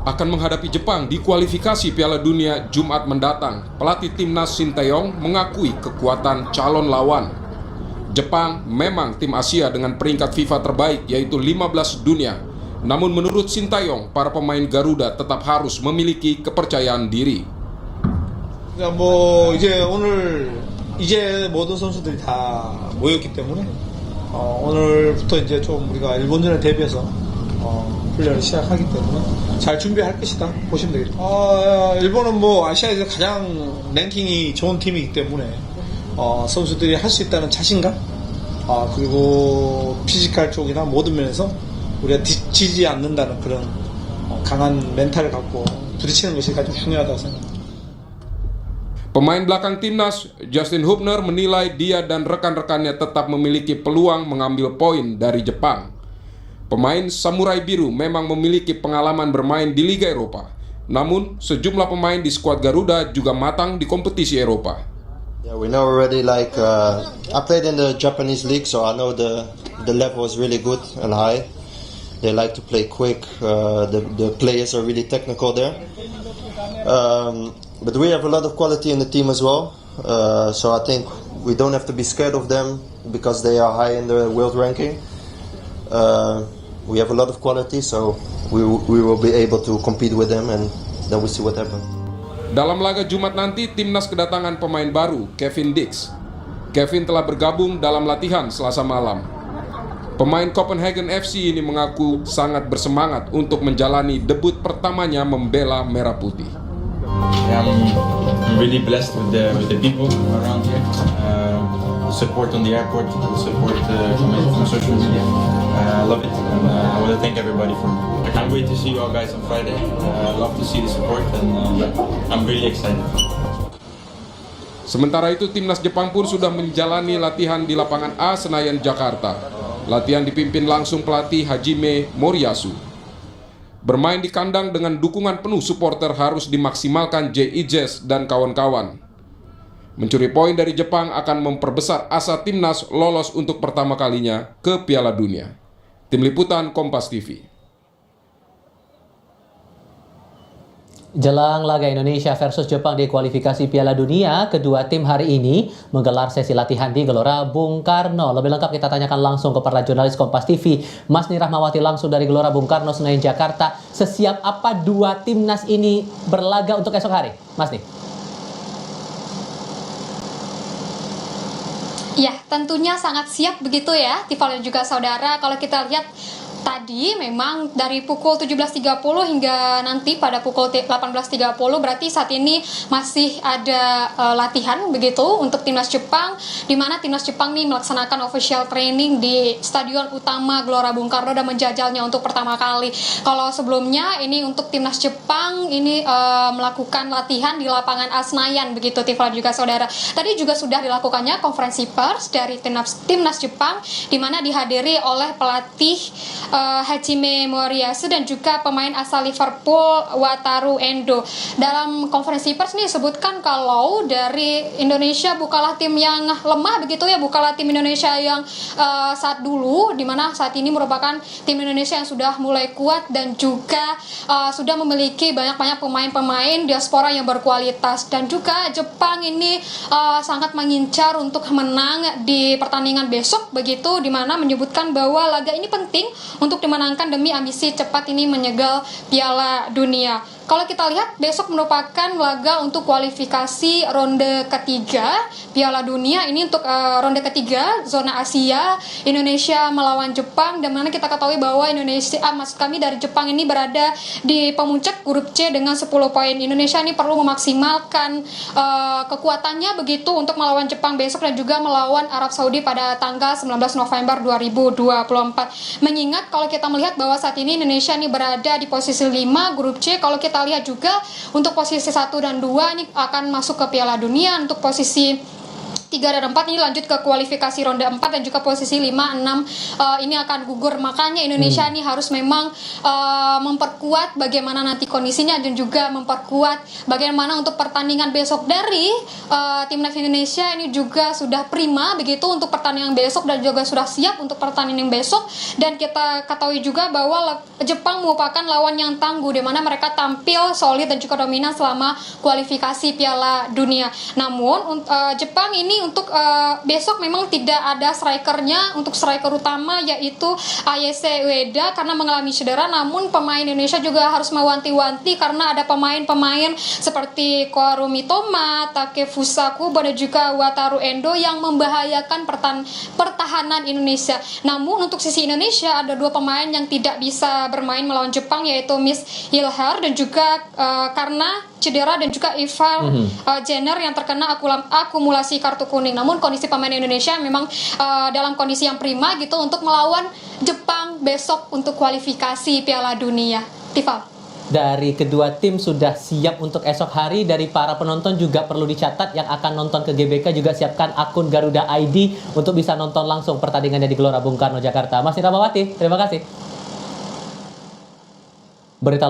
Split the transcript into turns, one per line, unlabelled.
akan menghadapi Jepang di kualifikasi Piala Dunia Jumat mendatang. Pelatih timnas Sinteyong mengakui kekuatan calon lawan. Jepang memang tim Asia dengan peringkat FIFA terbaik yaitu 15 dunia. Namun menurut Sinteyong, para pemain Garuda tetap harus memiliki kepercayaan diri.
이제 모든 선수들이 다 모였기 때문에 오늘부터 이제 좀 우리가 일본전에 대비해서 훈련을 시작하기 때문에 잘 준비할 것이다 보시면 되겠다. 일본은 뭐 아시아에서 가장 랭킹이 좋은 팀이기 때문에 선수들이 할 수 있다는 자신감 그리고 피지컬 쪽이나 모든 면에서 우리가 지지 않는다는 그런 강한 멘탈을 갖고 부딪히는 것이 가장 중요하다고 생각합니다.
Pemain belakang timnas, Justin Hubner, menilai dia dan rekan-rekannya tetap memiliki peluang mengambil poin dari Jepang. Pemain Samurai Biru memang memiliki pengalaman bermain di Liga Eropa. Namun, sejumlah pemain di skuad Garuda juga matang di kompetisi Eropa.
Yeah, we know already. I played in the Japanese league, so I know the level is really good and high. They like to play quick. The players are really technical there. But we have a lot of quality in the team as well. So I think we don't have to be scared of them because they are high in the world ranking. We have a lot of quality, so we will be able to compete with them, and then we see what happens.
Dalam laga Jumat nanti, timnas kedatangan pemain baru, Kevin Dix. Kevin telah bergabung dalam latihan Selasa malam. Pemain Copenhagen FC ini mengaku sangat bersemangat untuk menjalani debut pertamanya membela Merah Putih.
I'm really blessed with the people around here. The support on the airport, the support from social media. I love it, and I want to thank everybody for it. I can't wait to see you all guys on Friday. I love to see the support, and I'm really excited.
Sementara itu, timnas Jepang pun sudah menjalani latihan di lapangan A Senayan, Jakarta. Latihan dipimpin langsung pelatih Hajime Moriyasu. Bermain di kandang dengan dukungan penuh supporter harus dimaksimalkan J.I. Jazz dan kawan-kawan. Mencuri poin dari Jepang akan memperbesar asa timnas lolos untuk pertama kalinya ke Piala Dunia. Tim Liputan Kompas TV.
Jelang laga Indonesia versus Jepang di kualifikasi Piala Dunia, kedua tim hari ini menggelar sesi latihan di Gelora Bung Karno. Lebih lengkap kita tanyakan langsung kepada jurnalis Kompas TV, Mas Ni Rahmawati langsung dari Gelora Bung Karno, Senayan, Jakarta. Sesiap apa dua timnas ini berlaga untuk esok hari, Mas Ni?
Ya, tentunya sangat siap begitu ya, Tifal dan juga saudara. Kalau kita lihat tadi memang dari pukul 17.30 hingga nanti pada pukul 18.30 berarti saat ini masih ada latihan begitu untuk timnas Jepang, di mana timnas Jepang nih melaksanakan official training di Stadion Utama Gelora Bung Karno dan menjajalnya untuk pertama kali. Kalau sebelumnya ini untuk timnas Jepang ini melakukan latihan di lapangan Senayan begitu, Tifal juga saudara. Tadi juga sudah dilakukannya konferensi pers dari timnas Jepang, di mana dihadiri oleh pelatih Hajime Moriyasu dan juga pemain asal Liverpool Wataru Endo. Dalam konferensi pers ini disebutkan kalau dari Indonesia bukanlah tim yang lemah begitu ya, bukanlah tim Indonesia yang saat dulu, di mana saat ini merupakan tim Indonesia yang sudah mulai kuat dan juga sudah memiliki banyak-banyak pemain-pemain diaspora yang berkualitas, dan juga Jepang ini sangat mengincar untuk menang di pertandingan besok begitu, di mana menyebutkan bahwa laga ini penting untuk dimenangkan demi ambisi cepat ini menyegal Piala Dunia. Kalau kita lihat besok merupakan laga untuk kualifikasi ronde ketiga Piala Dunia ini untuk ronde ketiga zona Asia, Indonesia melawan Jepang, dan mana kita ketahui bahwa Indonesia maksud kami dari Jepang ini berada di pemuncak grup C dengan 10 poin. Indonesia ini perlu memaksimalkan kekuatannya begitu untuk melawan Jepang besok dan juga melawan Arab Saudi pada tanggal 19 November 2024. Mengingat kalau kita melihat bahwa saat ini Indonesia ini berada di posisi 5 grup C, kalau kita lihat juga untuk posisi 1 dan 2 ini akan masuk ke Piala Dunia. Untuk posisi 3 dan 4 ini lanjut ke kualifikasi ronde 4 dan juga posisi 5, 6 ini akan gugur. Makanya Indonesia ini harus memang memperkuat bagaimana nanti kondisinya dan juga memperkuat bagaimana untuk pertandingan besok dari timnas Indonesia ini juga sudah prima begitu untuk pertandingan besok dan juga sudah siap untuk pertandingan besok. Dan kita ketahui juga bahwa Jepang merupakan lawan yang tangguh di mana mereka tampil solid dan juga dominan selama kualifikasi Piala Dunia. Namun Jepang ini untuk besok memang tidak ada strikernya untuk striker utama yaitu Ayase Ueda karena mengalami cedera. Namun pemain Indonesia juga harus mewanti-wanti karena ada pemain-pemain seperti Koharu Mitoma, Takefusa Kubo dan juga Wataru Endo yang membahayakan pertahanan Indonesia. Namun untuk sisi Indonesia ada 2 pemain yang tidak bisa bermain melawan Jepang yaitu Miss Hilhar dan juga karena cedera dan juga Ivar Jenner yang terkena akumulasi kartu kuning. Namun kondisi pemain Indonesia memang dalam kondisi yang prima gitu untuk melawan Jepang besok untuk kualifikasi Piala Dunia. Tifal.
Dari kedua tim sudah siap untuk esok hari. Dari para penonton juga perlu dicatat yang akan nonton ke GBK juga siapkan akun Garuda ID untuk bisa nonton langsung pertandingannya di Gelora Bung Karno Jakarta. Mas Nira Mawati, terima kasih. Berita